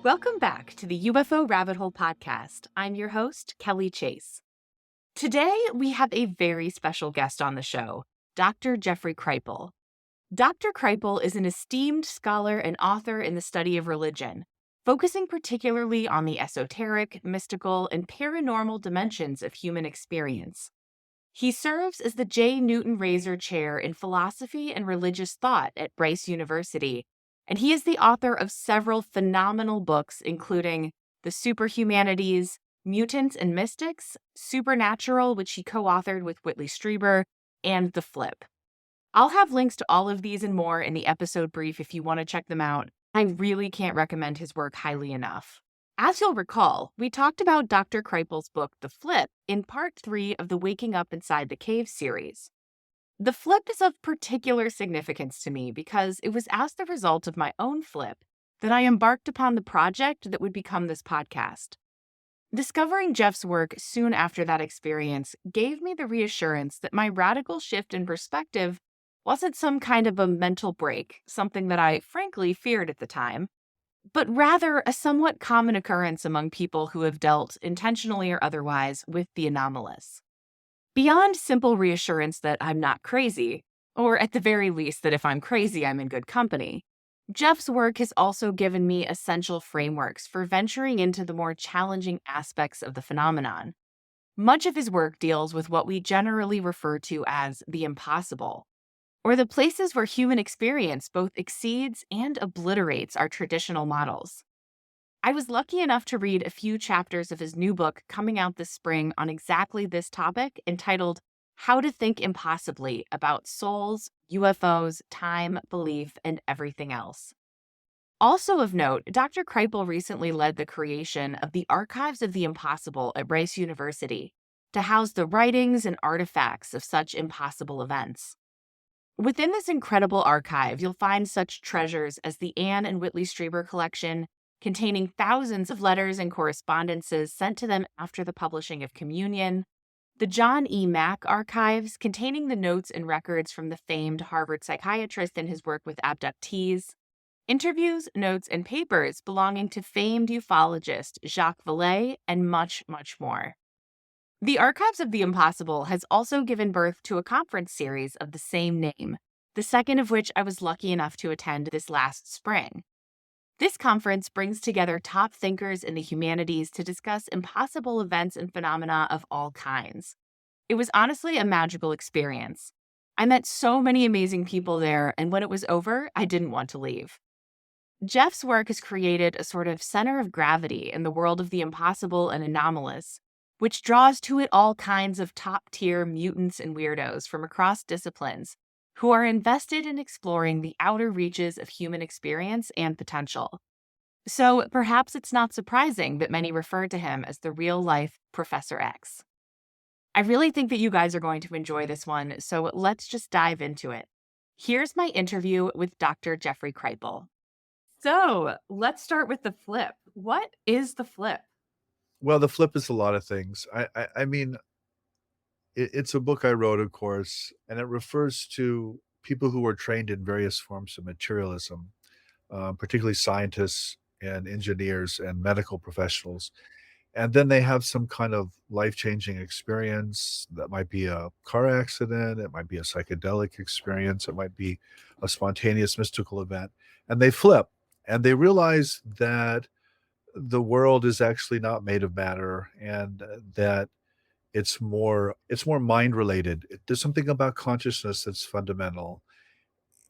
Welcome back to the UFO Rabbit Hole podcast. I'm your host, Kelly Chase. Today, we have a very special guest on the show, Dr. Jeffrey Kripal. Dr. Kripal is an esteemed scholar and author in the study of religion, focusing particularly on the esoteric, mystical, and paranormal dimensions of human experience. He serves as the J. Newton Razor Chair in Philosophy and Religious Thought at Rice University, and he is the author of several phenomenal books, including The Superhumanities, Mutants and Mystics, Supernatural, which he co-authored with Whitley Strieber, and The Flip. I'll have links to all of these and more in the episode brief if you want to check them out. I really can't recommend his work highly enough. As you'll recall, we talked about Dr. Kripal's book, The Flip, in part 3 of the Waking Up Inside the Cave series. The Flip is of particular significance to me because it was as the result of my own flip that I embarked upon the project that would become this podcast. Discovering Jeff's work soon after that experience gave me the reassurance that my radical shift in perspective wasn't some kind of a mental break, something that I frankly feared at the time, but rather a somewhat common occurrence among people who have dealt, intentionally or otherwise, with the anomalous. Beyond simple reassurance that I'm not crazy, or at the very least that if I'm crazy, I'm in good company, Jeff's work has also given me essential frameworks for venturing into the more challenging aspects of the phenomenon. Much of his work deals with what we generally refer to as the impossible, or the places where human experience both exceeds and obliterates our traditional models. I was lucky enough to read a few chapters of his new book coming out this spring on exactly this topic, entitled How to Think Impossibly About Souls, UFOs, Time, Belief, and Everything Else. Also of note, Dr. Kripal recently led the creation of the Archives of the Impossible at Rice University to house the writings and artifacts of such impossible events. Within this incredible archive, you'll find such treasures as the Anne and Whitley Strieber collection, containing thousands of letters and correspondences sent to them after the publishing of Communion, the John E. Mack archives, containing the notes and records from the famed Harvard psychiatrist in his work with abductees, interviews, notes, and papers belonging to famed ufologist Jacques Vallée, and much, much more. The Archives of the Impossible has also given birth to a conference series of the same name, the second of which I was lucky enough to attend this last spring. This conference brings together top thinkers in the humanities to discuss impossible events and phenomena of all kinds. It was honestly a magical experience. I met so many amazing people there, and when it was over, I didn't want to leave. Jeff's work has created a sort of center of gravity in the world of the impossible and anomalous, which draws to it all kinds of top-tier mutants and weirdos from across disciplines who are invested in exploring the outer reaches of human experience and potential. So perhaps it's not surprising that many refer to him as the real-life Professor X. I really think that you guys are going to enjoy this one, so let's just dive into it. Here's my interview with Dr. Jeffrey Kripal. So let's start with the flip. What is the flip? Well, The Flip is a lot of things. I mean, it's a book I wrote, of course, and it refers to people who are trained in various forms of materialism, particularly scientists and engineers and medical professionals. And then they have some kind of life-changing experience that might be a car accident, it might be a psychedelic experience, it might be a spontaneous mystical event, and they flip, and they realize that the world is actually not made of matter, and that it's more mind related. There's something about consciousness that's fundamental.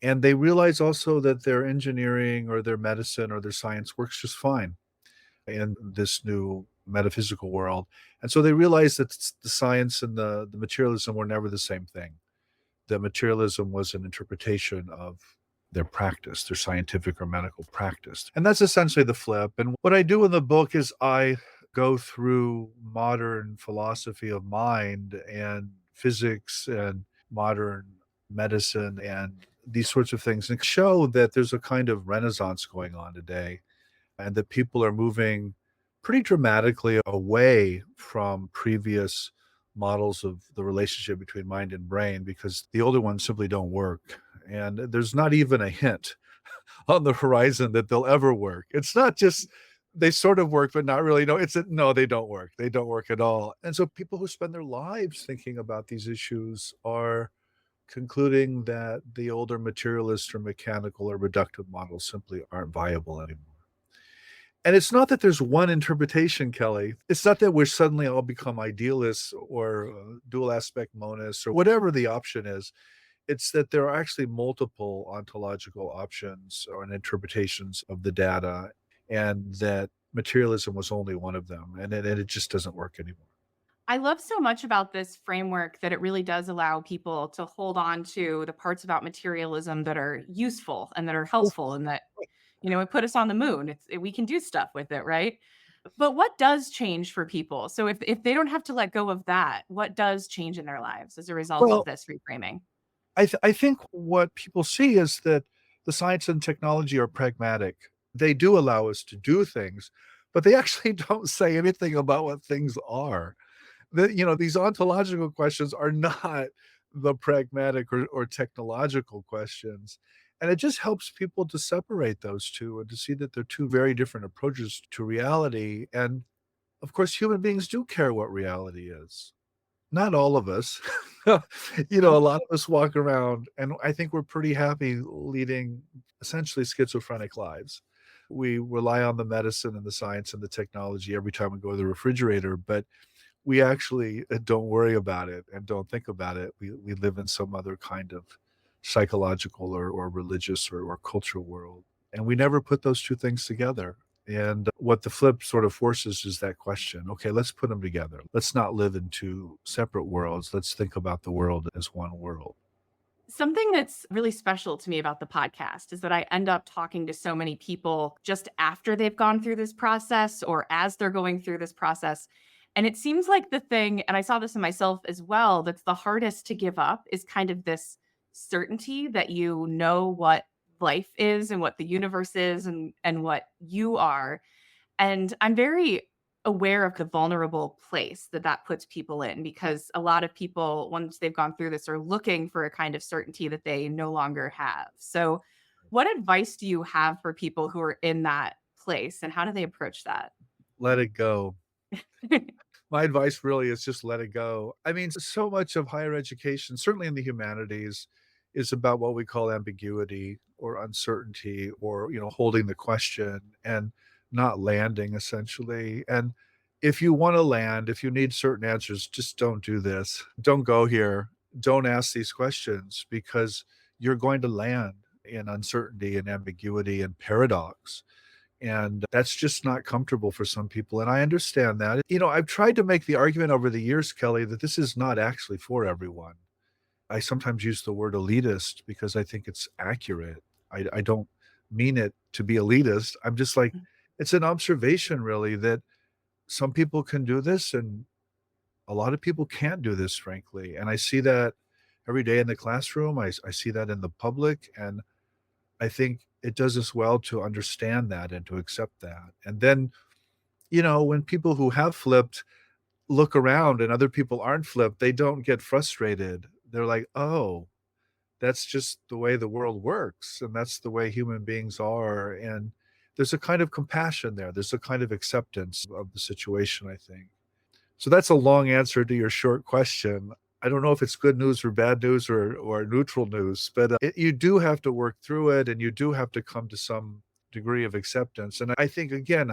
And they realize also that their engineering or their medicine or their science works just fine in this new metaphysical world. And so they realize that the science and the materialism were never the same thing. The materialism was an interpretation of their practice, their scientific or medical practice. And that's essentially the flip. And what I do in the book is I go through modern philosophy of mind and physics and modern medicine and these sorts of things, and show that there's a kind of renaissance going on today, and that people are moving pretty dramatically away from previous models of the relationship between mind and brain, because the older ones simply don't work. And there's not even a hint on the horizon that they'll ever work. It's not just They sort of work, but not really. No, they don't work. They don't work at all. And so people who spend their lives thinking about these issues are concluding that the older materialist or mechanical or reductive models simply aren't viable anymore. And it's not that there's one interpretation, Kelly. It's not that we're suddenly all become idealists or dual aspect monists or whatever the option is. It's that there are actually multiple ontological options or interpretations of the data, and that materialism was only one of them, and it just doesn't work anymore. I love so much about this framework that it really does allow people to hold on to the parts about materialism that are useful and that are Oh, helpful and that, it put us on the moon. We can do stuff with it, right? But what does change for people? So if they don't have to let go of that, what does change in their lives as a result of well, this reframing? I think what people see is that the science and technology are pragmatic. They do allow us to do things, but they actually don't say anything about what things are. These ontological questions are not the pragmatic or technological questions. And it just helps people to separate those two and to see that they're two very different approaches to reality. And of course, human beings do care what reality is. Not all of us. A Mhm. lot of us walk around, and I think we're pretty happy leading essentially schizophrenic lives. We rely on the medicine and the science and the technology every time we go to the refrigerator, but we actually don't worry about it and don't think about it. We live in some other kind of psychological or religious or cultural world, and we never put those two things together. And what the flip sort of forces is that question. Okay, let's put them together. Let's not live in two separate worlds. Let's think about the world as one world. Something that's really special to me about the podcast is that I end up talking to so many people just after they've gone through this process or as they're going through this process. And it seems like the thing, and I saw this in myself as well, that's the hardest to give up is kind of this certainty that you know what life is and what the universe is and what you are. And I'm very aware of the vulnerable place that that puts people in because a lot of people, once they've gone through this, are looking for a kind of certainty that they no longer have. So, what advice do you have for people who are in that place and how do they approach that? Let it go. My advice really is just let it go. I mean, so much of higher education, certainly in the humanities, is about what we call ambiguity or uncertainty or, holding the question and not landing essentially. And if you want to land, if you need certain answers, just don't do this. Don't go here. Don't ask these questions because you're going to land in uncertainty and ambiguity and paradox. And that's just not comfortable for some people, and I understand that. I've tried to make the argument over the years, Kelly, that this is not actually for everyone. I sometimes use the word elitist because I think it's accurate. I don't mean it to be elitist. I'm just like, it's an observation really that some people can do this and a lot of people can't do this, frankly. And I see that every day in the classroom. I see that in the public, and I think it does us well to understand that and to accept that. And then, when people who have flipped look around and other people aren't flipped, they don't get frustrated. They're like, oh, that's just the way the world works. And that's the way human beings are. And there's a kind of compassion there. There's a kind of acceptance of the situation, I think. So that's a long answer to your short question. I don't know if it's good news or bad news or neutral news, but you do have to work through it and you do have to come to some degree of acceptance. And I think, again,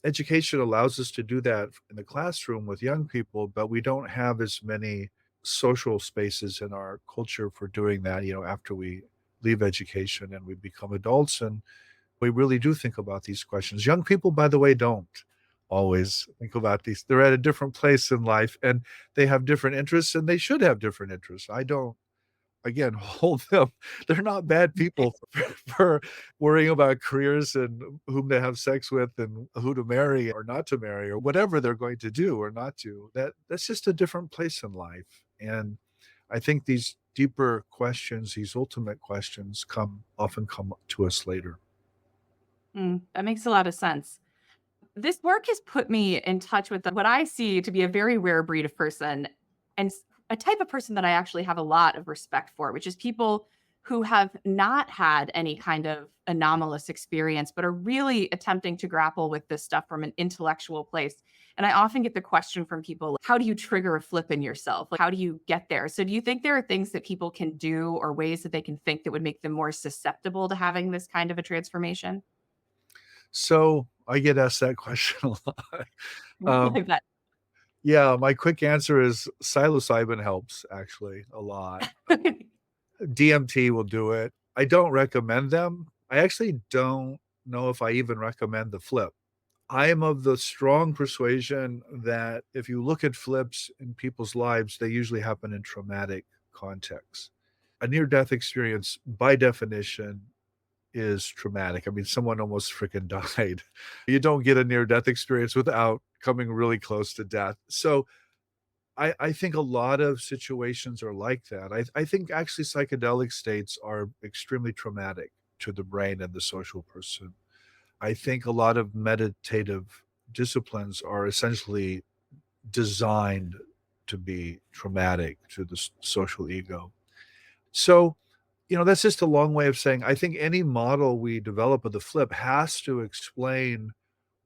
education allows us to do that in the classroom with young people, but we don't have as many social spaces in our culture for doing that, after we leave education and we become adults. And we really do think about these questions. Young people, by the way, don't always think about these. They're at a different place in life and they have different interests and they should have different interests. I don't, again, hold them. They're not bad people for worrying about careers and whom to have sex with and who to marry or not to marry or whatever they're going to do or not do. That's just a different place in life. And I think these deeper questions, these ultimate questions often come to us later. That makes a lot of sense. This work has put me in touch with what I see to be a very rare breed of person and a type of person that I actually have a lot of respect for, which is people who have not had any kind of anomalous experience, but are really attempting to grapple with this stuff from an intellectual place. And I often get the question from people, how do you trigger a flip in yourself? Like, how do you get there? So, do you think there are things that people can do or ways that they can think that would make them more susceptible to having this kind of a transformation? So I get asked that question a lot. Um, Like that. yeah, my quick answer is psilocybin helps actually a lot. DMT will do it. I don't recommend them. I actually don't know if I even recommend the flip. I am of the strong persuasion that if you look at flips in people's lives, they usually happen in traumatic contexts. A near death experience, by definition, is traumatic. I mean, someone almost freaking died. You don't get a near death experience without coming really close to death. So I think a lot of situations are like that. I think actually psychedelic states are extremely traumatic to the brain and the social person. I think a lot of meditative disciplines are essentially designed to be traumatic to the social ego. So, that's just a long way of saying I think any model we develop of the flip has to explain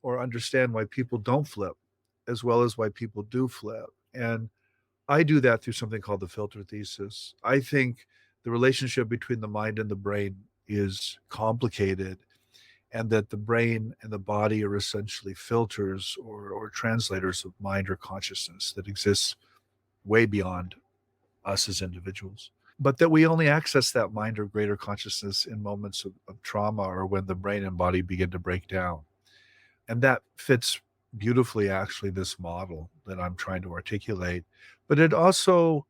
or understand why people don't flip as well as why people do flip. And I do that through something called the filter thesis. I think the relationship between the mind and the brain is complicated, and that the brain and the body are essentially filters or translators of mind or consciousness that exists way beyond us as individuals. But that we only access that mind or greater consciousness in moments of trauma or when the brain and body begin to break down. And that fits beautifully, actually, this model that I'm trying to articulate. But it also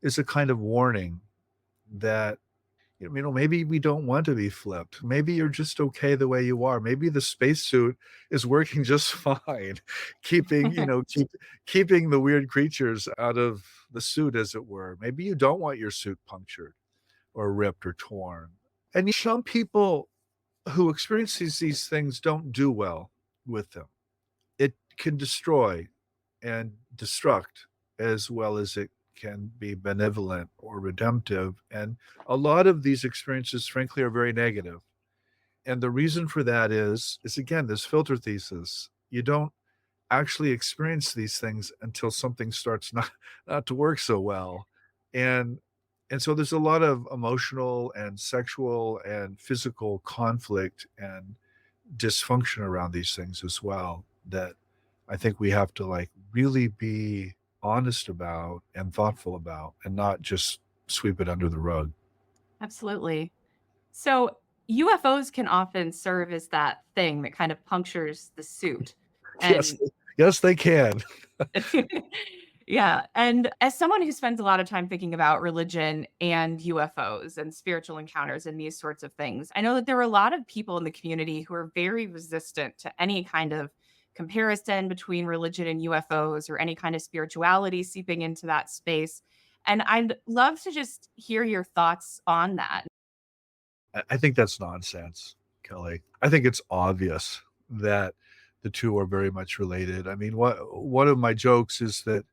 is a kind of warning that maybe we don't want to be flipped. Maybe you're just okay the way you are. Maybe the spacesuit is working just fine, keeping, keeping the weird creatures out of the suit, as it were. Maybe you don't want your suit punctured or ripped or torn. And some people who experience these things don't do well with them. It can destroy and destruct as well as it can be benevolent or redemptive. And a lot of these experiences, frankly, are very negative. And the reason for that is again, this filter thesis. You don't actually experience these things until something starts not to work so well. And and so there's a lot of emotional and sexual and physical conflict and dysfunction around these things as well that I think we have to like really be honest about and thoughtful about and not just sweep it under the rug. Absolutely. So UFOs can often serve as that thing that kind of punctures the suit. Yes, And yes, they can. yeah. And as someone who spends a lot of time thinking about religion and UFOs and spiritual encounters and these sorts of things, I know that there are a lot of people in the community who are very resistant to any kind of comparison between religion and UFOs or any kind of spirituality seeping into that space. And I'd love to just hear your thoughts on that. I think that's nonsense, Kelly. I think it's obvious that the two are very much related. I mean, one of my jokes is that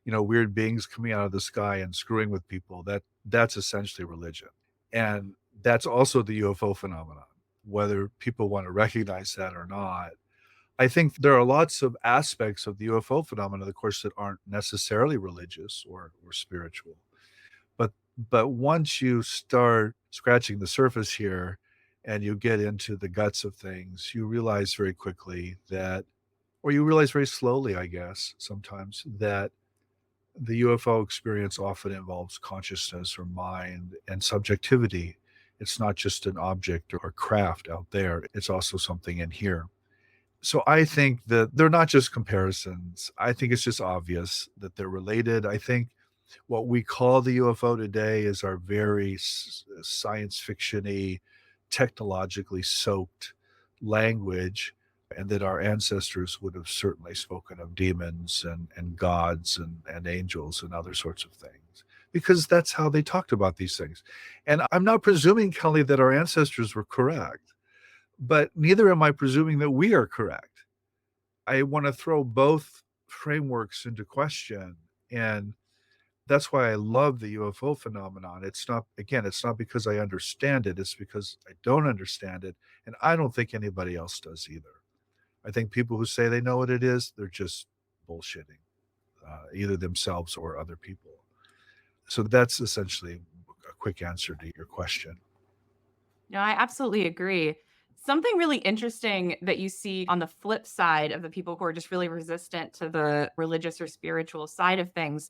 weird beings coming out of the sky and screwing with people, that's essentially religion. And that's also the UFO phenomenon, whether people want to recognize that or not. I think there are lots of aspects of the UFO phenomenon, of course, that aren't necessarily religious or spiritual. But but once you start scratching the surface here and you get into the guts of things, you realize very quickly that, or you realize very slowly, I guess, sometimes, that the UFO experience often involves consciousness or mind and subjectivity. It's not just an object or craft out there, it's also something in here. So I think that they're not just comparisons. I think it's just obvious that they're related. I think what we call the UFO today is our very science fiction-y, technologically soaked language, and that our ancestors would have certainly spoken of demons and gods and angels and other sorts of things, because that's how they talked about these things. And I'm not presuming, Kelly, that our ancestors were correct, but neither am I presuming that we are correct. I want to throw both frameworks into question. And That's why I love the UFO phenomenon. It's not because I understand it, it's because I don't understand it, and I don't think anybody else does either. I think people who say they know what it is, they're just bullshitting, either themselves or other people. So that's essentially a quick answer to your question. No, I absolutely agree. Something really interesting that you see on the flip side of the people who are just really resistant to the religious or spiritual side of things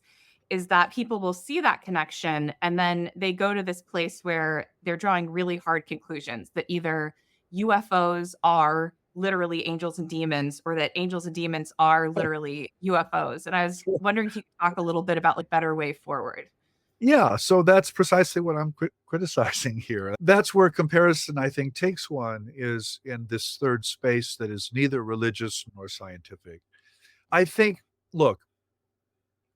is that people will see that connection and then they go to this place where they're drawing really hard conclusions that either UFOs are literally angels and demons or that angels and demons are literally UFOs. And I was wondering if you could talk a little bit about like better way forward. Yeah, so that's precisely what I'm criticizing here. That's where comparison, I think, takes one, is in this third space that is neither religious nor scientific. I think, look,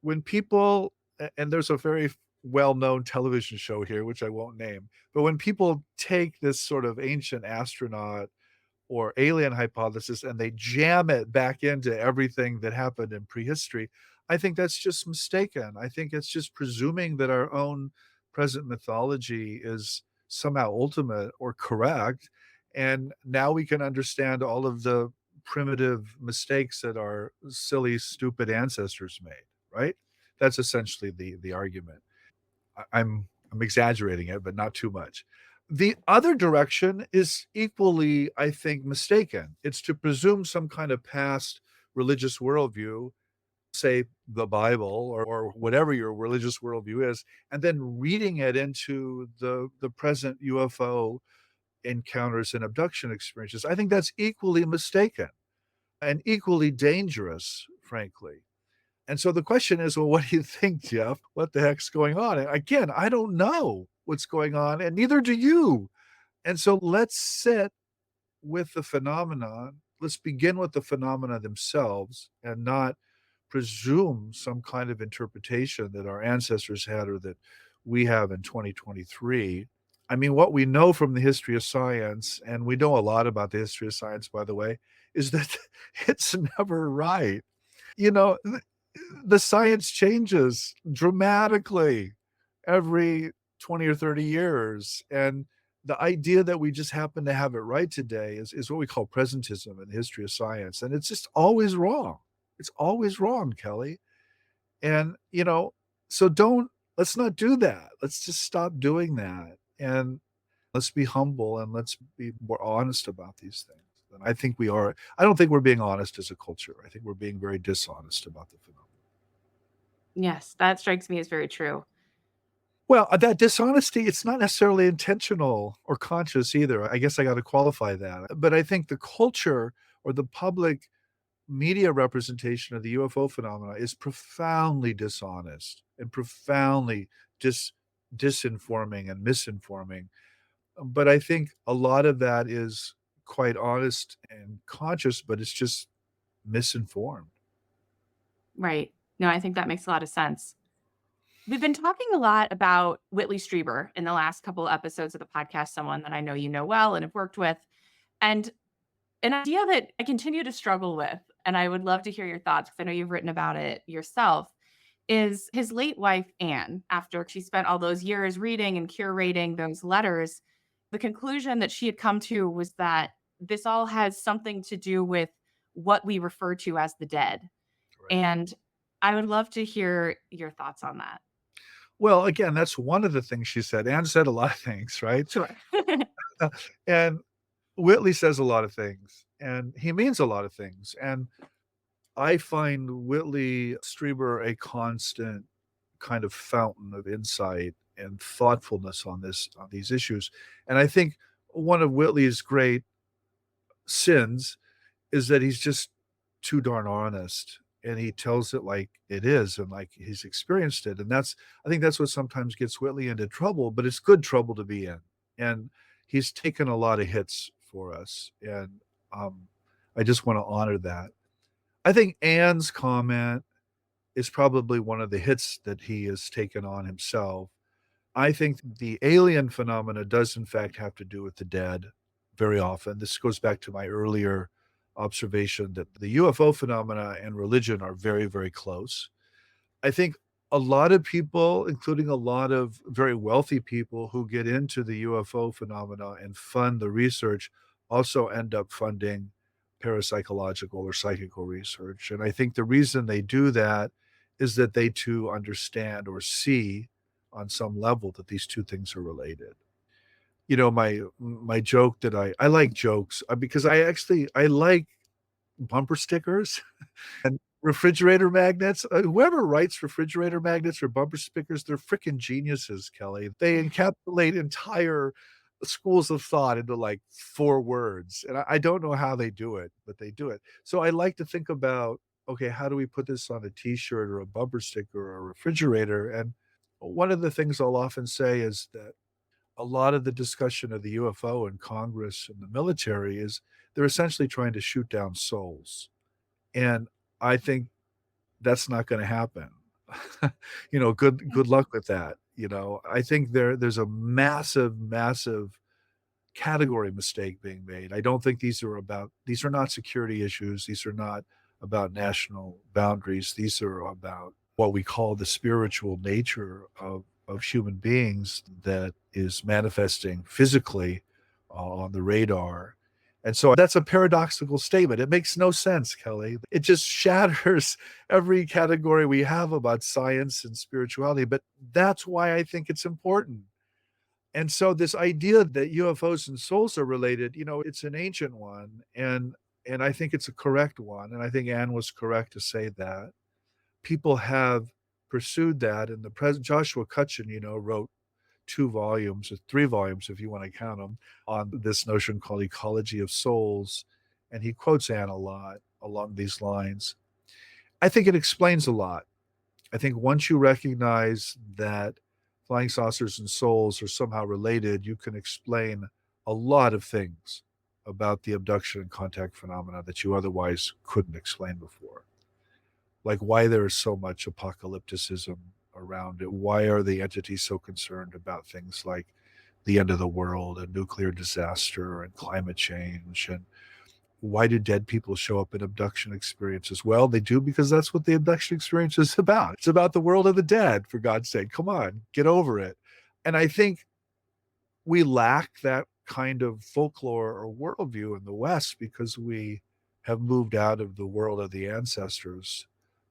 when people, and there's a very well known television show here, which I won't name, but when people take this sort of ancient astronaut or alien hypothesis and they jam it back into everything that happened in prehistory, I think that's just mistaken. I think it's just presuming that our own present mythology is somehow ultimate or correct. And now we can understand all of the primitive mistakes that our silly, stupid ancestors made, right? That's essentially the argument. I'm exaggerating it, but not too much. The other direction is equally, I think, mistaken. It's to presume some kind of past religious worldview, say the Bible or whatever your religious worldview is, and then reading it into the present UFO encounters and abduction experiences. I think that's equally mistaken and equally dangerous, frankly. And so the question is, well, what do you think, Jeff? What the heck's going on? And again, I don't know what's going on, and neither do you. And so let's sit with the phenomenon. Let's begin with the phenomena themselves and not presume some kind of interpretation that our ancestors had or that we have in 2023. I mean, what we know from the history of science, and we know a lot about the history of science, by the way, is that it's never right. You know, the science changes dramatically every 20 or 30 years. And the idea that we just happen to have it right today is what we call presentism in the history of science. And it's just always wrong. It's always wrong, Kelly. And, so let's not do that. Let's just stop doing that. And let's be humble and let's be more honest about these things. And I think we are. I don't think we're being honest as a culture. I think we're being very dishonest about the phenomenon. Yes, that strikes me as very true. Well, that dishonesty, it's not necessarily intentional or conscious either. I guess I got to qualify that. But I think the culture or the public media representation of the UFO phenomena is profoundly dishonest and profoundly disinforming and misinforming. But I think a lot of that is quite honest and conscious, but it's just misinformed. Right. No, I think that makes a lot of sense. We've been talking a lot about Whitley Strieber in the last couple episodes of the podcast, someone that I know you know well and have worked with. And an idea that I continue to struggle with, and I would love to hear your thoughts because I know you've written about it yourself, is his late wife, Anne, after she spent all those years reading and curating those letters, the conclusion that she had come to was that this all has something to do with what we refer to as the dead. Right. And I would love to hear your thoughts on that. Well, again, that's one of the things she said. Anne said a lot of things, right? Sure. And Whitley says a lot of things, and he means a lot of things. And I find Whitley Strieber a constant kind of fountain of insight and thoughtfulness on these issues. And I think one of Whitley's great sins is that he's just too darn honest and he tells it like it is and like he's experienced it. And I think that's what sometimes gets Whitley into trouble, but it's good trouble to be in. And he's taken a lot of hits for us. And I just want to honor that. I think Anne's comment is probably one of the hits that he has taken on himself. I think the alien phenomena does, in fact, have to do with the dead very often. This goes back to my earlier observation that the UFO phenomena and religion are very, very close. I think A lot of people, including a lot of very wealthy people who get into the UFO phenomena and fund the research, also end up funding parapsychological or psychical research. And I think the reason they do that is that they too understand or see on some level that these two things are related. You know, my joke that I like jokes because I like bumper stickers and refrigerator magnets. Whoever writes refrigerator magnets or bumper stickers, they're freaking geniuses, Kelly. They encapsulate entire schools of thought into like 4 words, and I don't know how they do it, but they do it. So I like to think about, okay, how do we put this on a T-shirt or a bumper sticker or a refrigerator? And one of the things I'll often say is that a lot of the discussion of the UFO in Congress and the military is they're essentially trying to shoot down souls. And I think that's not gonna happen. You know, good luck with that, you know? I think there's a massive, massive category mistake being made. I don't think these are not security issues. These are not about national boundaries. These are about what we call the spiritual nature of human beings that is manifesting physically on the radar. And so that's a paradoxical statement. It makes no sense, Kelly. It just shatters every category we have about science and spirituality. But that's why I think it's important. And so this idea that UFOs and souls are related, you know, it's an ancient one, and I think it's a correct one, and I think Anne was correct to say that. People have pursued that, and the present Joshua Cutchin, you know, wrote 2 volumes or 3 volumes, if you wanna count them, on this notion called ecology of souls, and he quotes Anne a lot along these lines. I think it explains a lot. I think once you recognize that flying saucers and souls are somehow related, you can explain a lot of things about the abduction and contact phenomena that you otherwise couldn't explain before. Like why there is so much apocalypticism around it. Why are the entities so concerned about things like the end of the world and nuclear disaster and climate change? And why do dead people show up in abduction experiences? Well, they do because that's what the abduction experience is about. It's about the world of the dead, for God's sake. Come on, get over it. And I think we lack that kind of folklore or worldview in the West because we have moved out of the world of the ancestors.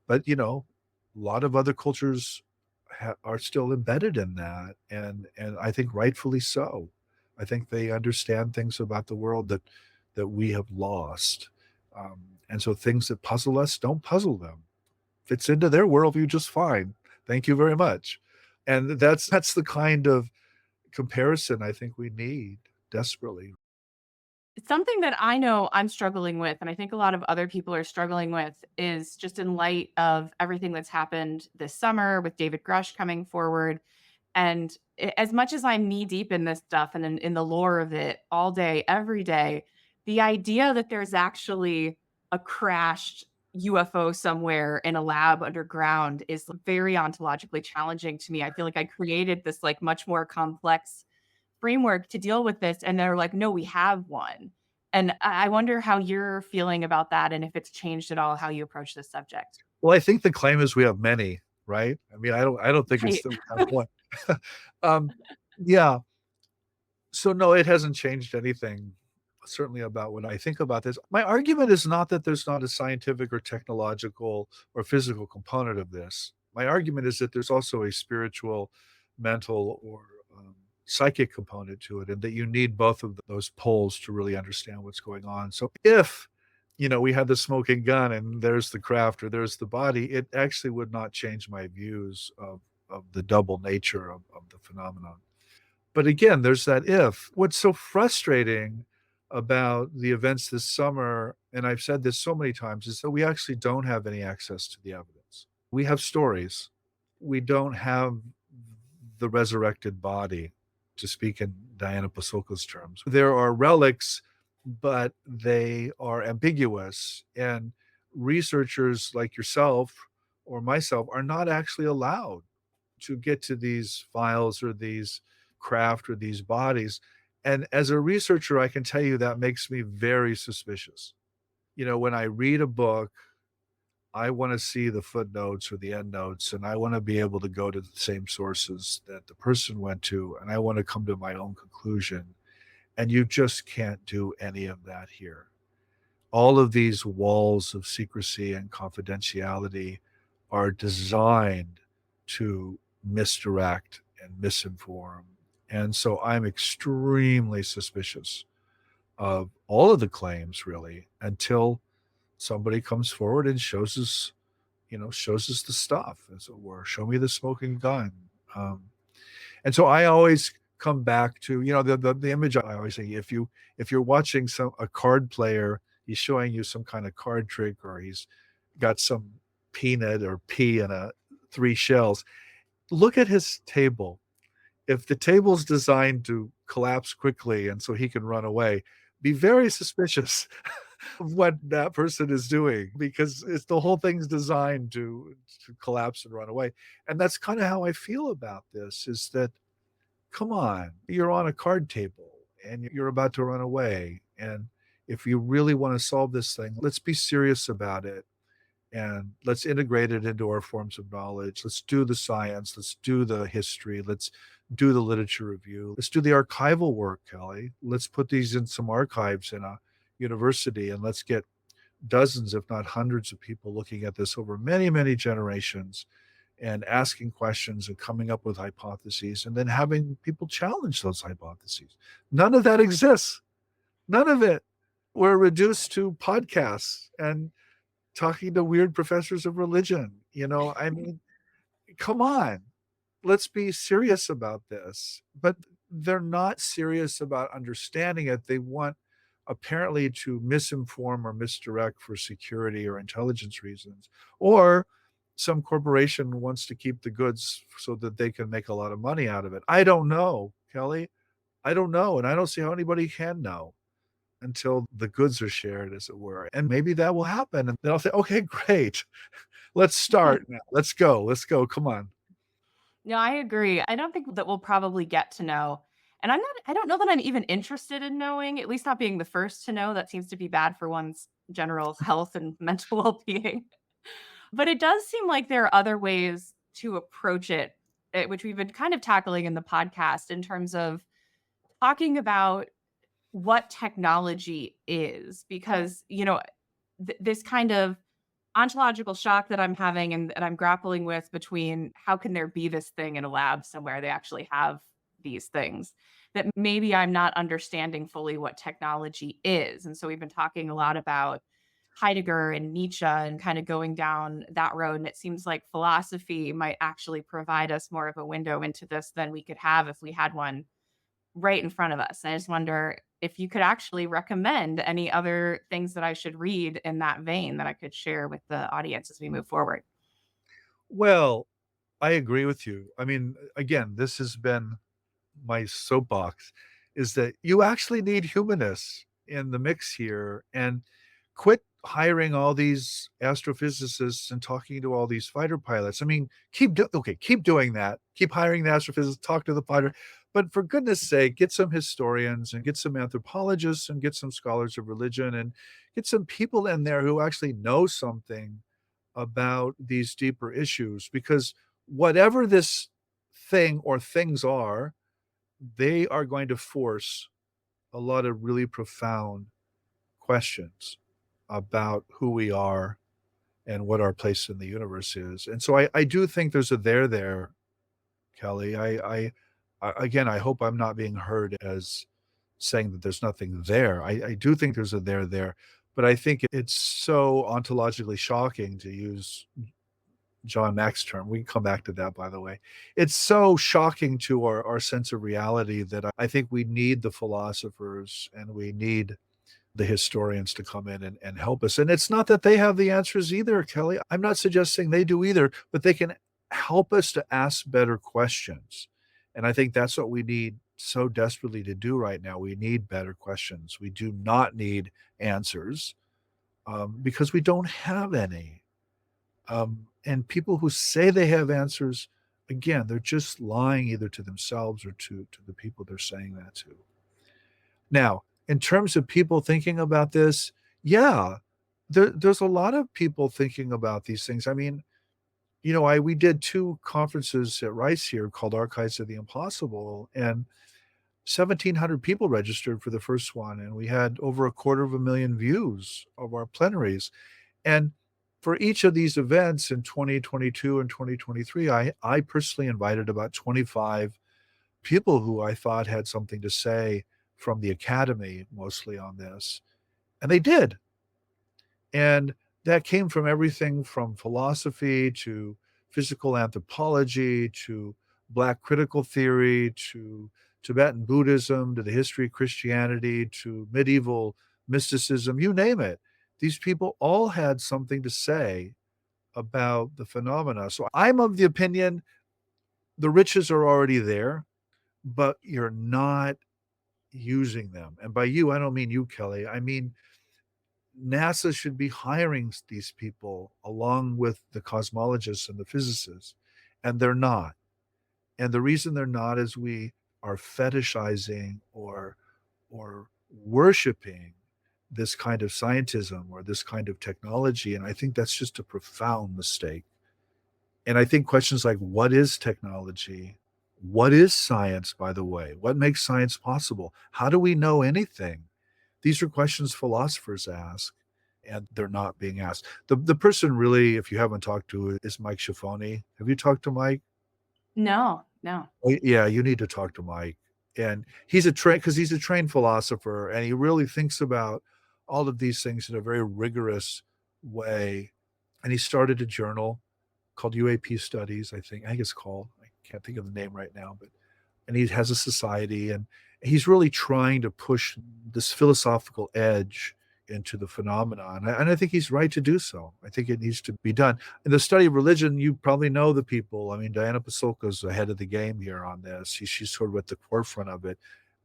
But, you know, a lot of other cultures are still embedded in that, and I think rightfully so. I think they understand things about the world that we have lost. And so things that puzzle us don't puzzle them. Fits into their worldview just fine. Thank you very much. And that's the kind of comparison I think we need desperately. Something that I know I'm struggling with, and I think a lot of other people are struggling with, is just in light of everything that's happened this summer with David Grush coming forward. And as much as I'm knee deep in this stuff and in the lore of it all day, every day, the idea that there's actually a crashed UFO somewhere in a lab underground is very ontologically challenging to me. I feel like I created this like much more complex framework to deal with this. And they're like, no, we have one. And I wonder how you're feeling about that and if it's changed at all how you approach this subject. Well, I think the claim is we have many, right? I mean, I don't think it's Right. that we have one. Um, yeah. So no, it hasn't changed anything, certainly about when I think about this. My argument is not that there's not a scientific or technological or physical component of this. My argument is that there's also a spiritual, mental, or psychic component to it, and that you need both of those poles to really understand what's going on. So if you know we had the smoking gun and there's the craft or there's the body, it actually would not change my views of the double nature of the phenomenon. But again, there's that if. What's so frustrating about the events this summer, and I've said this so many times, is that we actually don't have any access to the evidence. We have stories. We don't have the resurrected body, to speak in Diana Pasulka's terms. There are relics, but they are ambiguous, and researchers like yourself or myself are not actually allowed to get to these files or these craft or these bodies. And as a researcher, I can tell you that makes me very suspicious. You know, when I read a book, I want to see the footnotes or the endnotes, and I want to be able to go to the same sources that the person went to, and I want to come to my own conclusion. And you just can't do any of that here. All of these walls of secrecy and confidentiality are designed to misdirect and misinform. And so I'm extremely suspicious of all of the claims, really, until somebody comes forward and shows us the stuff, as it were. Show me the smoking gun. Um, and so I always come back to, the image I always say, if you're watching a card player, he's showing you some kind of card trick, or he's got some peanut or pea in three shells. Look at his table. If the table's designed to collapse quickly and so he can run away, be very suspicious of what that person is doing, because the whole thing's designed to collapse and run away. And that's kind of how I feel about this, is that, come on, you're on a card table and you're about to run away. And if you really want to solve this thing, let's be serious about it. And let's integrate it into our forms of knowledge. Let's do the science. Let's do the history. Let's do the literature review. Let's do the archival work, Kelly. Let's put these in some archives in a university, and let's get dozens, if not hundreds of people looking at this over many, many generations and asking questions and coming up with hypotheses, and then having people challenge those hypotheses. None of that exists. None of it. We're reduced to podcasts and talking to weird professors of religion. I mean, come on, let's be serious about this. But they're not serious about understanding it. They want, apparently, to misinform or misdirect for security or intelligence reasons, or some corporation wants to keep the goods so that they can make a lot of money out of it. I don't know, Kelly. I don't know. And I don't see how anybody can know until the goods are shared, as it were. And maybe that will happen. And then I'll say, okay, great. Let's start now. Let's go. Let's go. Come on. No, I agree. I don't think that we'll probably get to know. And I don't know that I'm even interested in knowing, at least not being the first to know. That seems to be bad for one's general health and mental well-being. But it does seem like there are other ways to approach it, which we've been kind of tackling in the podcast, in terms of talking about what technology is, because, this kind of ontological shock that I'm having and that I'm grappling with, between how can there be this thing in a lab somewhere, they actually have these things, that maybe I'm not understanding fully what technology is. And so we've been talking a lot about Heidegger and Nietzsche and kind of going down that road. And it seems like philosophy might actually provide us more of a window into this than we could have if we had one right in front of us. I just wonder if you could actually recommend any other things that I should read in that vein that I could share with the audience as we move forward. Well, I agree with you. I mean, again, this has been my soapbox, is that you actually need humanists in the mix here, and quit hiring all these astrophysicists and talking to all these fighter pilots. I mean, keep doing that. Keep hiring the astrophysicists, talk to the fighter, but for goodness sake, get some historians and get some anthropologists and get some scholars of religion and get some people in there who actually know something about these deeper issues, because whatever this thing or things are, they are going to force a lot of really profound questions about who we are and what our place in the universe is. And so I do think there's a there, Kelly. Again, I hope I'm not being heard as saying that there's nothing there. I do think there's a there, but I think it's so ontologically shocking, to use John Mack's term. We can come back to that, by the way. It's so shocking to our sense of reality that I think we need the philosophers and we need the historians to come in and help us. And it's not that they have the answers either, Kelly. I'm not suggesting they do either, but they can help us to ask better questions. And I think that's what we need so desperately to do right now. We need better questions. We do not need answers, because we don't have any. And people who say they have answers, again, they're just lying either to themselves or to the people they're saying that to. Now, in terms of people thinking about this, yeah, there's a lot of people thinking about these things. I mean, we did 2 conferences at Rice here called Archives of the Impossible, and 1,700 people registered for the first one, and we had over a quarter of a million views of our plenaries. And for each of these events in 2022 and 2023, I personally invited about 25 people who I thought had something to say from the academy, mostly on this, and they did. And that came from everything from philosophy to physical anthropology to Black critical theory to Tibetan Buddhism to the history of Christianity to medieval mysticism, you name it. These people all had something to say about the phenomena. So I'm of the opinion the riches are already there, but you're not using them. And by you, I don't mean you, Kelly. I mean NASA should be hiring these people along with the cosmologists and the physicists, and they're not. And the reason they're not is we are fetishizing or worshiping this kind of scientism or this kind of technology, and I think that's just a profound mistake. And I think questions like what is technology? What is science, by the way? What makes science possible? How do we know anything? These are questions philosophers ask, and they're not being asked. The person really, if you haven't talked to, is Mike Schiavone. Have you talked to Mike? No, no. Yeah, you need to talk to Mike. And he's a because he's a trained philosopher, and he really thinks about all of these things in a very rigorous way. And he started a journal called UAP Studies, I think. I think it's called. I can't think of the name right now, but and he has a society, and he's really trying to push this philosophical edge into the phenomenon. And I think he's right to do so. I think it needs to be done. In the study of religion, you probably know the people. I mean, Diana Pasulka's ahead of the game here on this. She's sort of at the forefront of it.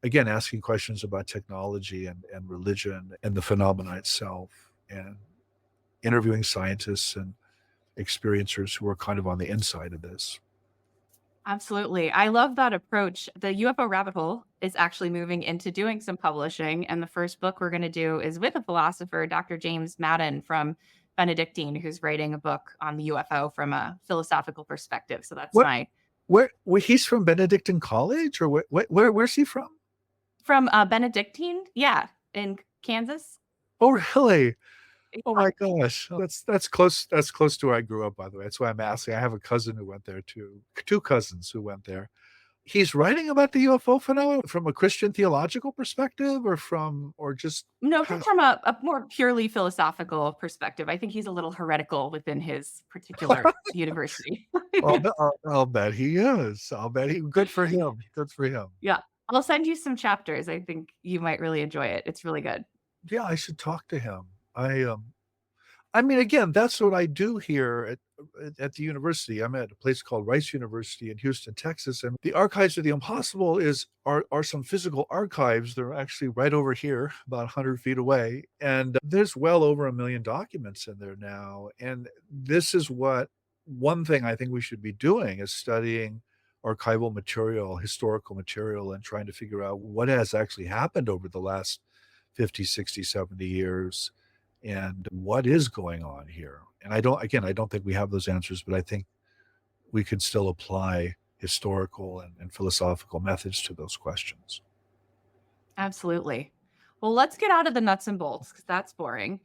Again, asking questions about technology and religion and the phenomena itself, and interviewing scientists and experiencers who are kind of on the inside of this. Absolutely. I love that approach. The UFO rabbit hole is actually moving into doing some publishing. And the first book we're going to do is with a philosopher, Dr. James Madden from Benedictine, who's writing a book on the UFO from a philosophical perspective. So that's What my where he's from Benedictine College, or where's he from? from Benedictine. Yeah. In Kansas. Oh, really? Oh Yeah. my gosh. That's close. That's close to where I grew up, by the way. That's why I'm asking. I have a cousin who went there too. 2 cousins who went there. He's writing about the UFO phenomenon from a Christian theological perspective or just No, just from a more purely philosophical perspective. I think he's a little heretical within his particular university. I'll bet he is. I'll bet good for him. Good for him. Yeah. I'll send you some chapters. I think you might really enjoy it. It's really good. Yeah, I should talk to him. I mean, again, that's what I do here at the university. I'm at a place called Rice University in Houston, Texas, and the Archives of the Impossible are some physical archives. They're actually right over here, about 100 feet away, and there's well over 1 million documents in there now. And this is what one thing I think we should be doing is studying archival material, historical material, and trying to figure out what has actually happened over the last 50, 60, 70 years and what is going on here. And I don't think we have those answers, but I think we could still apply historical and philosophical methods to those questions. Absolutely. Well, let's get out of the nuts and bolts because that's boring.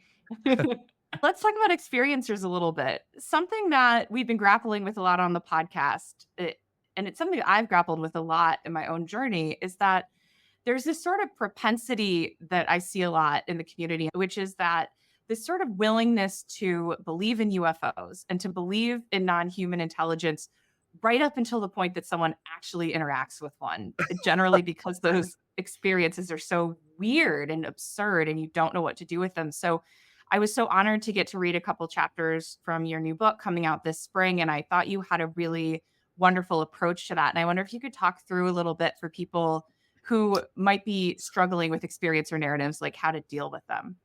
Let's talk about experiencers a little bit. Something that we've been grappling with a lot on the podcast, and it's something that I've grappled with a lot in my own journey, is that there's this sort of propensity that I see a lot in the community, which is that this sort of willingness to believe in UFOs and to believe in non-human intelligence right up until the point that someone actually interacts with one, generally because those experiences are so weird and absurd and you don't know what to do with them. So I was so honored to get to read a couple chapters from your new book coming out this spring. And I thought you had a really wonderful approach to that. And I wonder if you could talk through a little bit for people who might be struggling with experiencer narratives, like how to deal with them.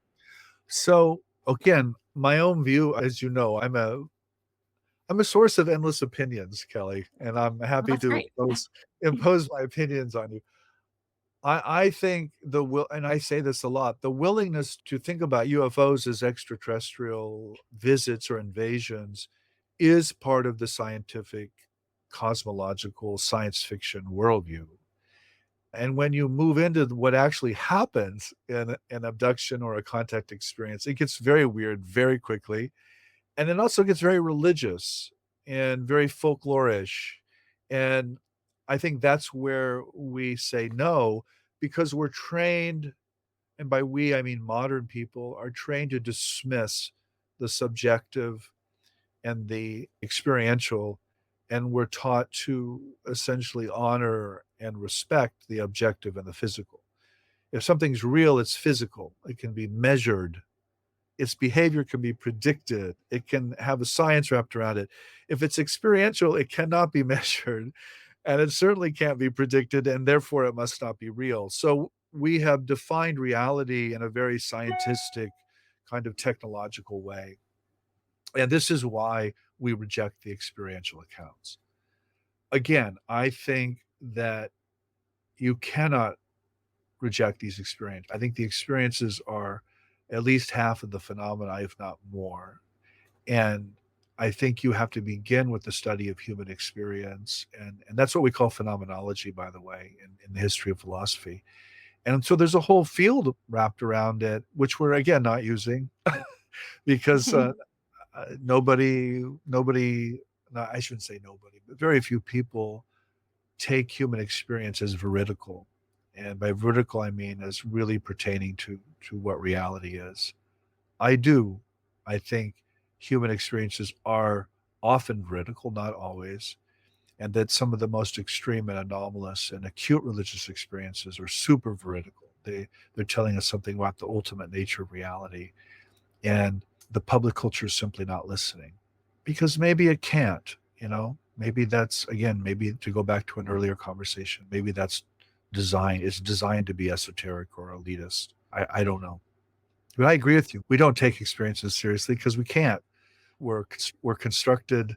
So again, my own view, as you know, I'm a source of endless opinions, Kelly, and I'm Well, happy that's to great. impose my opinions on you. I think the will, and I say this a lot, the willingness to think about UFOs as extraterrestrial visits or invasions is part of the scientific, cosmological, science fiction worldview. And when you move into what actually happens in an abduction or a contact experience, it gets very weird very quickly. And it also gets very religious and very folklorish. And I think that's where we say no, because we're trained, and by we, I mean modern people, are trained to dismiss the subjective and the experiential. And we're taught to essentially honor and respect the objective and the physical. If something's real, it's physical, it can be measured, its behavior can be predicted, it can have a science wrapped around it. If it's experiential, it cannot be measured, and it certainly can't be predicted, and therefore it must not be real. So we have defined reality in a very scientistic, kind of technological way. And this is why we reject the experiential accounts. Again, I think that you cannot reject these experiences. I think the experiences are at least half of the phenomena, if not more. And I think you have to begin with the study of human experience. And that's what we call phenomenology, by the way, in the history of philosophy. And so there's a whole field wrapped around it, which we're, again, not using because nobody, no, I shouldn't say nobody, but very few people take human experience as veridical. And by veridical, I mean as really pertaining to what reality is. I do. I think human experiences are often veridical, not always, and that some of the most extreme and anomalous and acute religious experiences are super veridical. They're telling us something about the ultimate nature of reality, and the public culture is simply not listening because maybe it can't. Maybe that's, again, maybe to go back to an earlier conversation, maybe that's it's designed to be esoteric or elitist. I don't know. But I agree with you. We don't take experiences seriously because we can't. We're constructed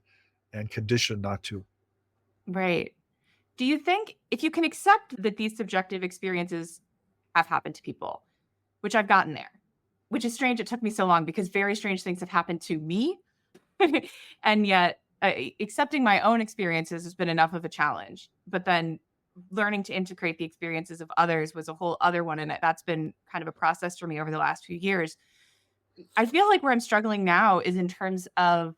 and conditioned not to. Right. Do you think if you can accept that these subjective experiences have happened to people, which I've gotten there, which is strange it took me so long because very strange things have happened to me. And yet, accepting my own experiences has been enough of a challenge. But then learning to integrate the experiences of others was a whole other one. And that's been kind of a process for me over the last few years. I feel like where I'm struggling now is in terms of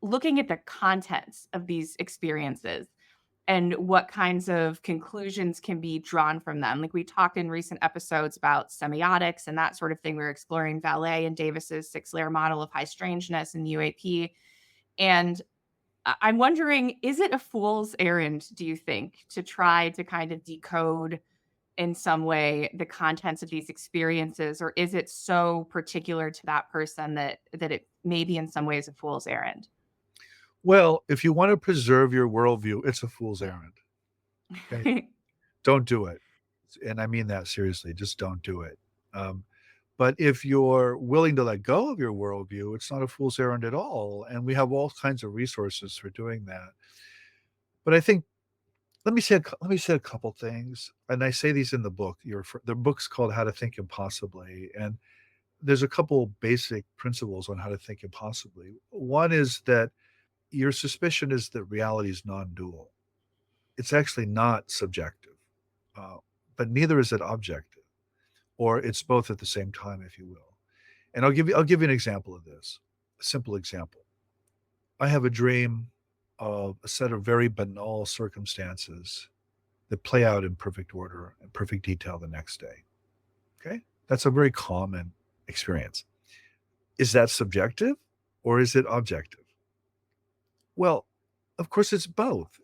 looking at the contents of these experiences and what kinds of conclusions can be drawn from them. Like we talked in recent episodes about semiotics and that sort of thing. We were exploring Vallée and Davis's 6-layer model of high strangeness in UAP. And I'm wondering, is it a fool's errand, do you think, to try to kind of decode in some way the contents of these experiences, or is it so particular to that person that it may be in some ways a fool's errand? Well, if you want to preserve your worldview, it's a fool's errand. Okay, don't do it, and I mean that seriously. Just don't do it. Um, but if you're willing to let go of your worldview, it's not a fool's errand at all, and we have all kinds of resources for doing that. But I think let me say a couple things, and I say these in the book. The book's called How to Think Impossibly, and there's a couple basic principles on how to think impossibly. One is that your suspicion is that reality is non-dual. It's actually not subjective, uh, but neither is it objective, or it's both at the same time, if you will. And I'll give you an example of this. A simple example. I have a dream of a set of very banal circumstances that play out in perfect order and perfect detail the next day. Okay? That's a very common experience. Is that subjective or is it objective? Well, of course it's both,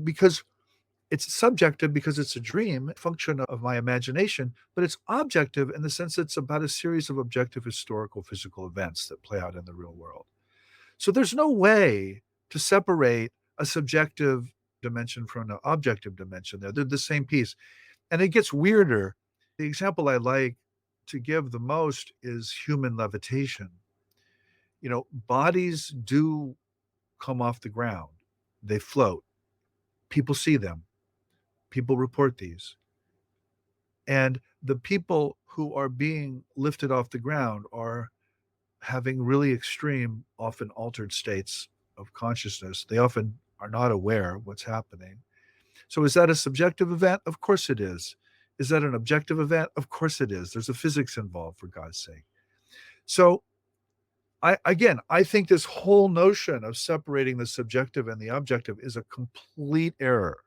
because it's subjective because it's a dream, a function of my imagination, but it's objective in the sense that it's about a series of objective historical physical events that play out in the real world. So there's no way to separate a subjective dimension from an objective dimension there. They're the same piece. And it gets weirder. The example I like to give the most is human levitation. Bodies do come off the ground, they float. People see them, people report these. And the people who are being lifted off the ground are having really extreme, often altered states of consciousness. They often are not aware of what's happening. So is that a subjective event? Of course it is. Is that an objective event? Of course it is. There's a physics involved, for God's sake. So I think this whole notion of separating the subjective and the objective is a complete error.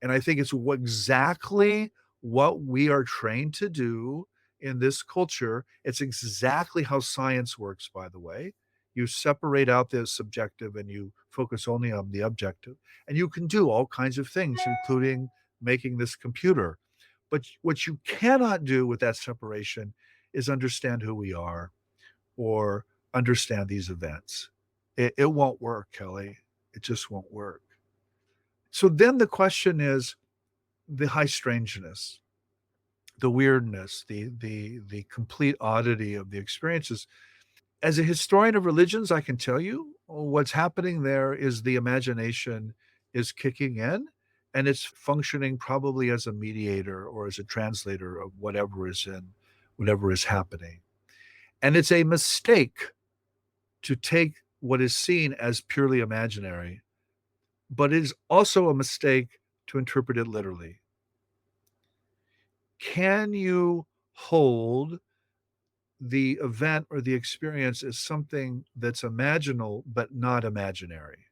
And I think it's exactly what we are trained to do in this culture. It's exactly how science works, by the way. You separate out the subjective and you focus only on the objective. And you can do all kinds of things, including making this computer. But what you cannot do with that separation is understand who we are or understand these events. It won't work, Kelly. It just won't work. So then the question is, the high strangeness, the weirdness, the complete oddity of the experiences. As a historian of religions, I can tell you what's happening there is the imagination is kicking in and it's functioning probably as a mediator or as a translator of whatever is happening. And it's a mistake to take what is seen as purely imaginary, but it is also a mistake to interpret it literally. Can you hold the event or the experience as something that's imaginal but not imaginary?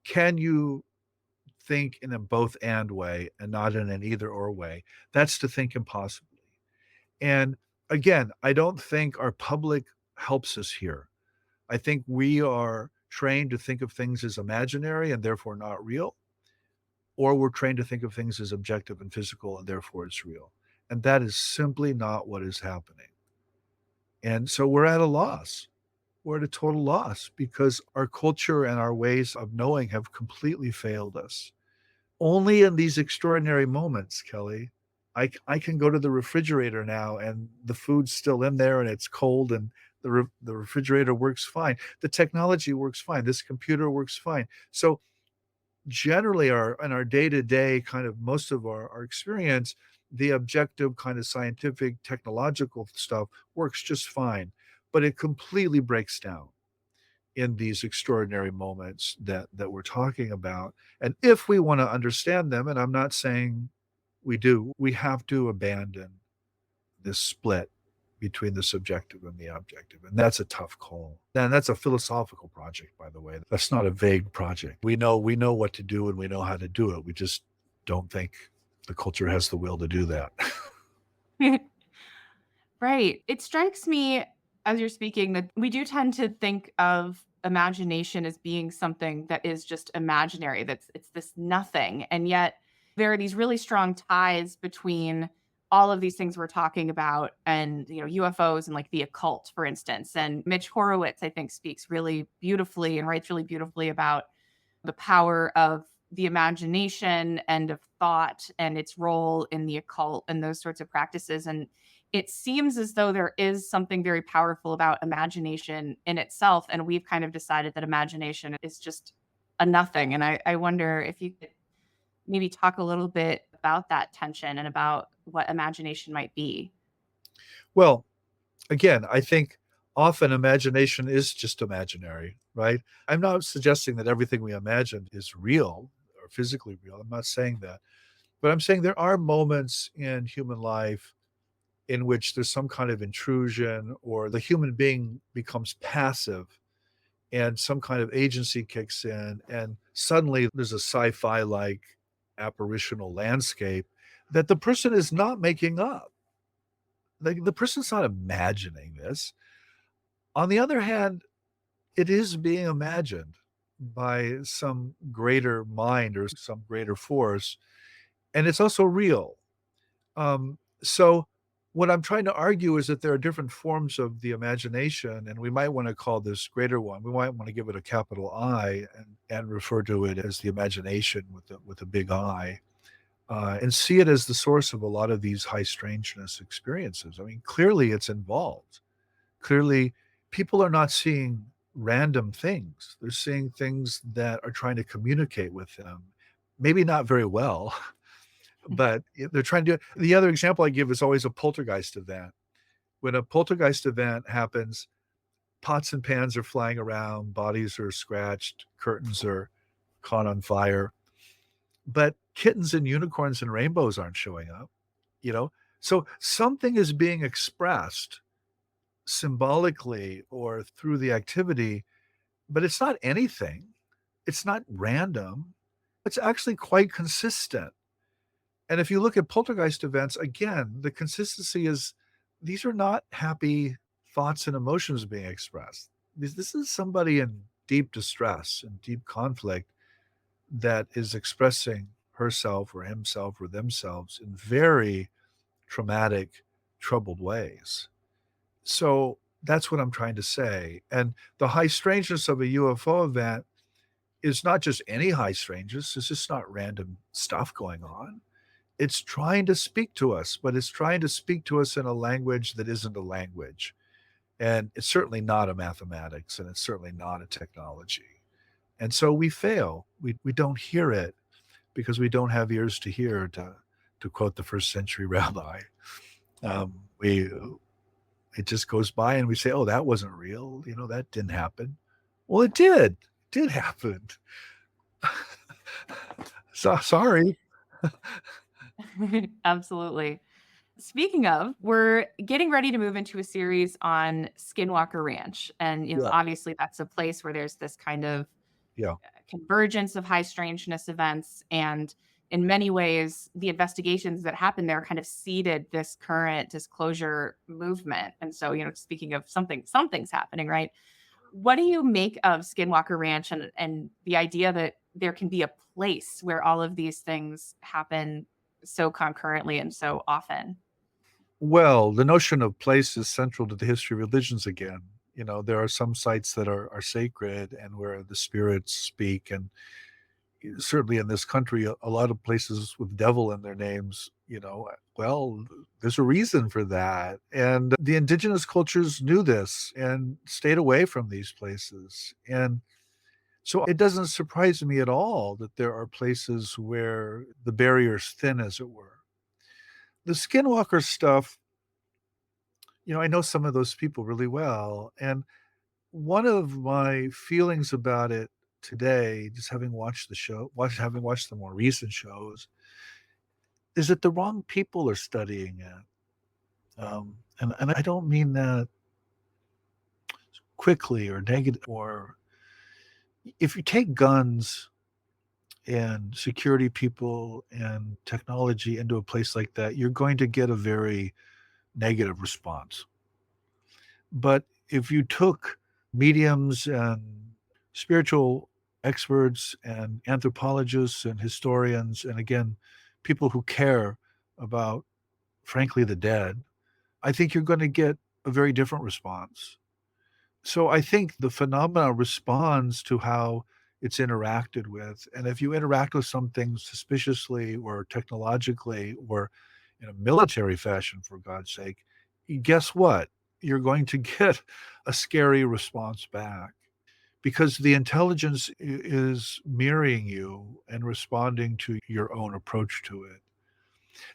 Can you think in a both and way and not in an either or way? That's to think impossibly. And again, I don't think our public helps us here. I think we are trained to think of things as imaginary and therefore not real, or we're trained to think of things as objective and physical and therefore it's real. And that is simply not what is happening. And so we're at a loss. We're at a total loss because our culture and our ways of knowing have completely failed us. Only in these extraordinary moments, Kelly, I can go to the refrigerator now and the food's still in there and it's cold and the refrigerator works fine. The technology works fine. This computer works fine. So generally in our day-to-day kind of most of our experience, the objective kind of scientific technological stuff works just fine, but it completely breaks down in these extraordinary moments that we're talking about. And if we want to understand them, and I'm not saying we do, we have to abandon this split between the subjective and the objective. And that's a tough call. And that's a philosophical project, by the way. That's not a vague project. We know what to do and we know how to do it. We just don't think the culture has the will to do that. Right. It strikes me as you're speaking that we do tend to think of imagination as being something that is just imaginary, it's this nothing. And yet there are these really strong ties between all of these things we're talking about and UFOs and like the occult, for instance. And Mitch Horowitz, I think, speaks really beautifully and writes really beautifully about the power of the imagination and of thought and its role in the occult and those sorts of practices. And it seems as though there is something very powerful about imagination in itself. And we've kind of decided that imagination is just a nothing. And I wonder if you could maybe talk a little bit about that tension and about what imagination might be. Well, again, I think often imagination is just imaginary, right? I'm not suggesting that everything we imagine is real or physically real. I'm not saying that. But I'm saying there are moments in human life in which there's some kind of intrusion or the human being becomes passive and some kind of agency kicks in and suddenly there's a sci-fi like apparitional landscape that the person is not making up. The person's not imagining this. On the other hand, it is being imagined by some greater mind or some greater force, and it's also real. So what I'm trying to argue is that there are different forms of the imagination, and we might want to call this greater one. We might want to give it a capital I and refer to it as the imagination with a big I, and see it as the source of a lot of these high strangeness experiences. I mean, clearly it's involved. Clearly, people are not seeing random things. They're seeing things that are trying to communicate with them. Maybe not very well, but they're trying to do it. The other example I give is always a poltergeist event. When a poltergeist event happens, pots and pans are flying around, bodies are scratched, curtains are caught on fire, but kittens and unicorns and rainbows aren't showing up, you know? So something is being expressed symbolically or through the activity, but it's not anything. It's not random. It's actually quite consistent. And if you look at poltergeist events, again, the consistency is these are not happy thoughts and emotions being expressed. This is somebody in deep distress and deep conflict that is expressing herself or himself or themselves in very traumatic, troubled ways. So that's what I'm trying to say. And the high strangeness of a UFO event is not just any high strangeness, it's just not random stuff going on. It's trying to speak to us, but it's trying to speak to us in a language that isn't a language. And it's certainly not a mathematics, and it's certainly not a technology. And so we fail. We don't hear it because we don't have ears to hear, to quote the first century rabbi. We it just goes by and we say, oh, that wasn't real. You know, that didn't happen. Well, it did. It did happen. So sorry. Absolutely. Speaking of, we're getting ready to move into a series on Skinwalker Ranch. And, Yeah. obviously that's a place where there's this kind of Yeah. convergence of high strangeness events. And in many ways, the investigations that happen there kind of seeded this current disclosure movement. And so, speaking of something's happening, right? What do you make of Skinwalker Ranch and the idea that there can be a place where all of these things happen so concurrently and so often? Well, the notion of place is central to the history of religions again. You know, there are some sites that are sacred and where the spirits speak. And certainly in this country, a lot of places with devil in their names, well, there's a reason for that. And the indigenous cultures knew this and stayed away from these places. And so it doesn't surprise me at all that there are places where the barrier's thin, as it were. The skinwalker stuff, I know some of those people really well. And one of my feelings about it today, just having watched the show, having watched the more recent shows, is that the wrong people are studying it. And I don't mean that quickly or negative, or if you take guns and security people and technology into a place like that, you're going to get a very negative response. But if you took mediums and spiritual experts and anthropologists and historians, and again, people who care about, frankly, the dead, I think you're going to get a very different response. So I think the phenomena responds to how it's interacted with. And if you interact with something suspiciously or technologically or in a military fashion, for God's sake, guess what? You're going to get a scary response back because the intelligence is mirroring you and responding to your own approach to it.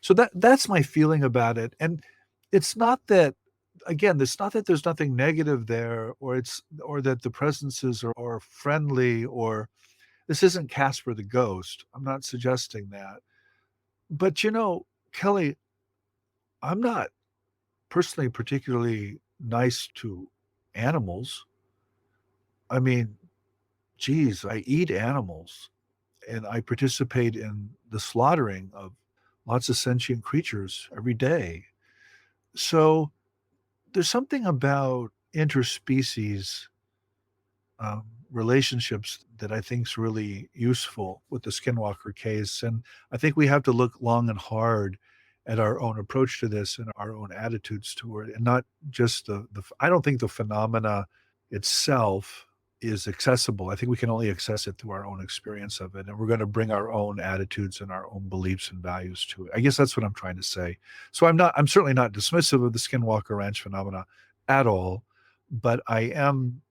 So that's my feeling about it. And it's not that, again, it's not that there's nothing negative there, or that the presences are friendly, or this isn't Casper the Ghost. I'm not suggesting that. But Kelly, I'm not personally particularly nice to animals. I mean, geez, I eat animals and I participate in the slaughtering of lots of sentient creatures every day. So there's something about interspecies um, relationships that I think is really useful with the Skinwalker case. And I think we have to look long and hard at our own approach to this and our own attitudes toward it, and not just I don't think the phenomena itself is accessible. I think we can only access it through our own experience of it. And we're going to bring our own attitudes and our own beliefs and values to it. I guess that's what I'm trying to say. So I'm certainly not dismissive of the Skinwalker Ranch phenomena at all, but I am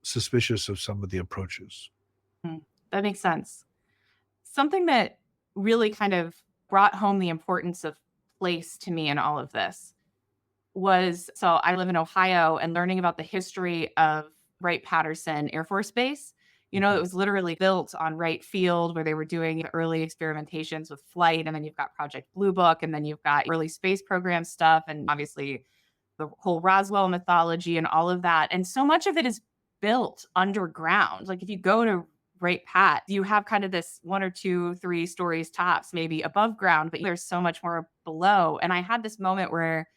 suspicious of some of the approaches. That makes sense. Something that really kind of brought home the importance of place to me in all of this was so I live in Ohio and learning about the history of Wright-Patterson Air Force Base. It Mhm. was literally built on Wright Field where they were doing the early experimentations with flight. And then you've got Project Blue Book, and then you've got early space program stuff, and obviously the whole Roswell mythology and all of that. And so much of it is built underground. Like if you go to Wright Pat, you have kind of this one or two, three stories tops, maybe above ground, but there's so much more below. And I had this moment where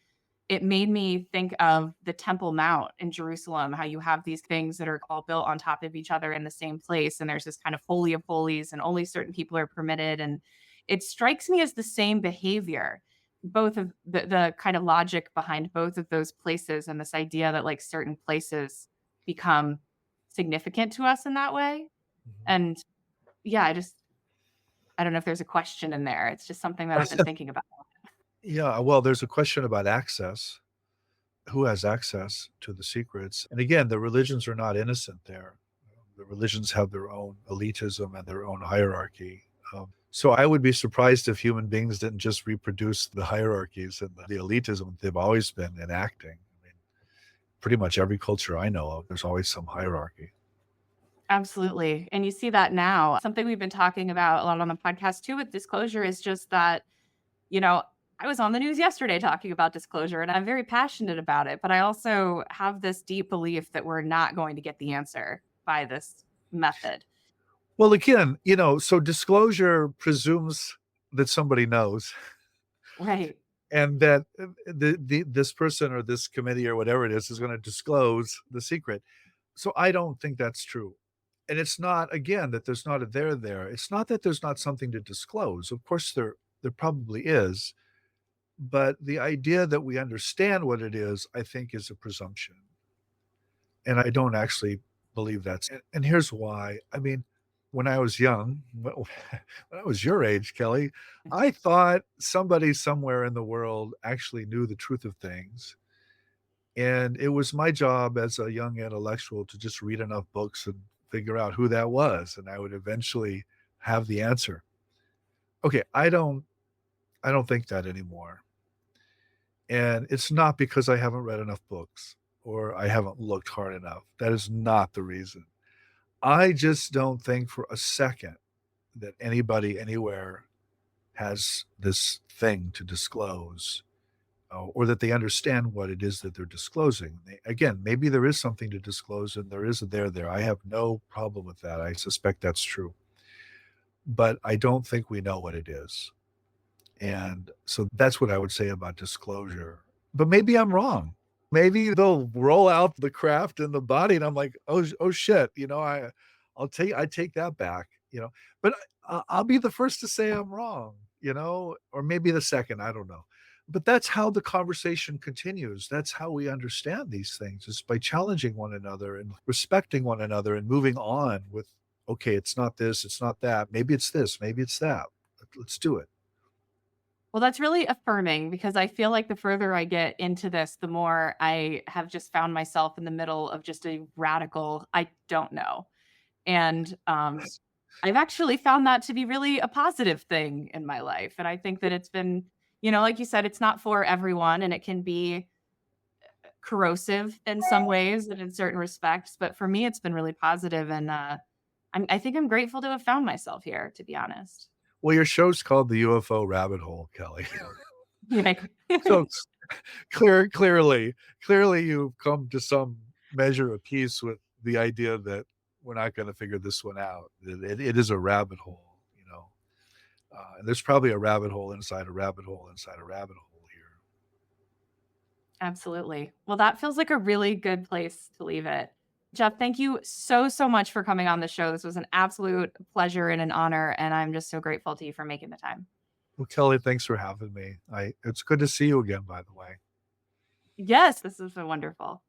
it made me think of the Temple Mount in Jerusalem, how you have these things that are all built on top of each other in the same place. And there's this kind of holy of holies, and only certain people are permitted. And it strikes me as the same behavior, both of the kind of logic behind both of those places, and this idea that like certain places become significant to us in that way. Mhm. And yeah, I don't know if there's a question in there. It's just something that I've been thinking about. Yeah, well, there's a question about access. Who has access to the secrets? And again, the religions are not innocent there. The religions have their own elitism and their own hierarchy. So I would be surprised if human beings didn't just reproduce the hierarchies and the elitism they've always been enacting. I mean, pretty much every culture I know of, there's always some hierarchy. Absolutely. And you see that now. Something we've been talking about a lot on the podcast too with disclosure is just that, you know, I was on the news yesterday talking about disclosure and I'm very passionate about it, but I also have this deep belief that we're not going to get the answer by this method. Well, again, so disclosure presumes that somebody knows Right. and that this person or this committee or whatever it is going to disclose the secret. So I don't think that's true. And it's not, again, that there's not a there there. It's not that there's not something to disclose. Of course, there probably is. But the idea that we understand what it is, I think, is a presumption. And I don't actually believe that's and here's why. I mean, when I was young, when I was your age, Kelly, I thought somebody somewhere in the world actually knew the truth of things. And it was my job as a young intellectual to just read enough books and figure out who that was, and I would eventually have the answer. Okay, I don't think that anymore. And it's not because I haven't read enough books or I haven't looked hard enough. That is not the reason. I just don't think for a second that anybody anywhere has this thing to disclose, or that they understand what it is that they're disclosing. Again, maybe there is something to disclose and there is a there. I have no problem with that. I suspect that's true. But I don't think we know what it is. And so that's what I would say about disclosure. But maybe I'm wrong. Maybe they'll roll out the craft and the body, and I'm like, oh shit, I take that back, But I'll be the first to say I'm wrong, or maybe the second, I don't know. But that's how the conversation continues. That's how we understand these things is by challenging one another and respecting one another and moving on with, okay, it's not this, it's not that. Maybe it's this, maybe it's that. Let's do it. Well, that's really affirming because I feel like the further I get into this, the more I have just found myself in the middle of just a radical, I don't know. And I've actually found that to be really a positive thing in my life. And I think that it's been, like you said, it's not for everyone and it can be corrosive in some ways and in certain respects. But for me, it's been really positive. And I think I'm grateful to have found myself here, to be honest. Well, your show's called the UFO Rabbit Hole, Kelly. Right. So clearly you've come to some measure of peace with the idea that we're not gonna figure this one out. It is a rabbit hole. And there's probably a rabbit hole inside a rabbit hole inside a rabbit hole here. Absolutely. Well, that feels like a really good place to leave it. Jeff, thank you so, so much for coming on the show. This was an absolute pleasure and an honor, and I'm just so grateful to you for making the time. Well, Kelly, thanks for having me. It's good to see you again, by the way. Yes, this has been wonderful.